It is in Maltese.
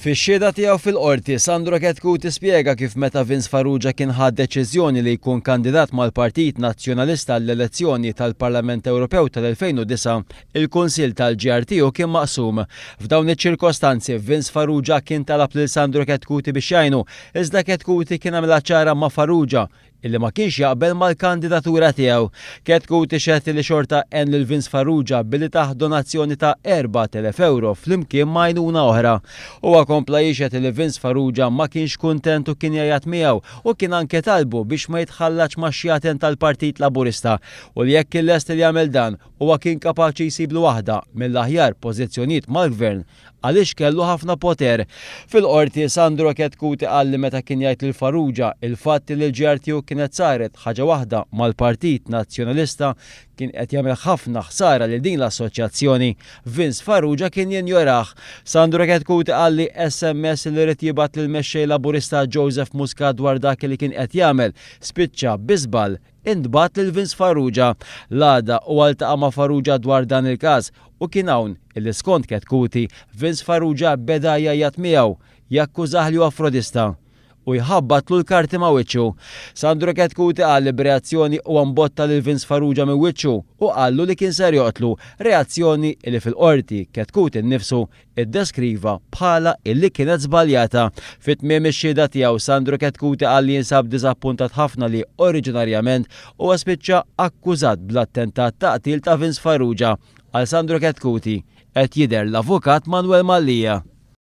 Fix-xhieda tiegħu fil-qorti, Sandro Ketkuti spjega kif meta Vince Farrugia kien ħadd deċiżjoni li jkun kandidat mal-Partit Nazzjonalista għall-elezzjoni tal-Parlament Ewropew tal-2009, il-Kunsill tal-GRTU kien maqsum. F'dawn iċ-ċirkostanzi, Vince Farrugia kien talab lil Sandro Ketkuti biex jgħinu, iżda Ketkuti kien għamilha ċara ma' Farrugia illi ma kienx jaqbel mal-kandidatura tiegħu. Ketkuti xeħti li xorta en lil Vince Farrugia billi taħ donazzjoni ta' 4,000 euro flimkien ma' għajnuna oħra. Huwa kompla jixet li Vince Farrugia ma kienx kuntent u kien jgħid miegħu u kien anke talbu biex ma jitħallax ma' xjaten tal-Partit Laburista u li jekk il-lest li jagħmel dan huwa kien kapaċi jsiblu waħda mill-aħjar pożizzjonijiet mal-gvern għaliex kellu ħafna poter. Fil-qorti Sandro Ketkuti qal li meta kien jgħid lil Farrugia il-fatt li l-GRTU kienet saret ħaġa waħda mal-Partit Nazzjonalista kien qed jagħmel ħafna ħsara lil din l-assoċjazzjoni. Vince Farrugia kien jinjorah. Sandro Ketkuti qal li SMS li rid jibgħat lil mexxej Laburista Joseph Muscat dwar dak li kien qed jagħmel spiċċa biżball intbagħat lil Vince Farrugia. L-għada u għaltaqa' ma' Farrugia dwar dan il-każ u kien hawn illi skont Ketkuti Vince Farrugia beda jgħid miegħu jakkużah li huwa frodista u jħabbatlu l-karti ma' wiċċu. Sandro Ketkuti qal li b'reazzjoni u mbotta lil Vince Farrugia minn wiċċu u qallu li kien ser joqtlu, reazzjoni li fil-qorti Ketkuti nnifsu iddeskriva bħala illi kienet żbaljata. Fit-tmiem ix-xhieda tiegħu Sandro Ketkuti qal li jinsab diżappuntat ħafna li oriġinarjament huwa spiċċa akkużat bl-attentat ta' qtil ta' Vince Farrugia. Għal Sandro Ketkuti qed jidher l-avukat Manuel Mallija.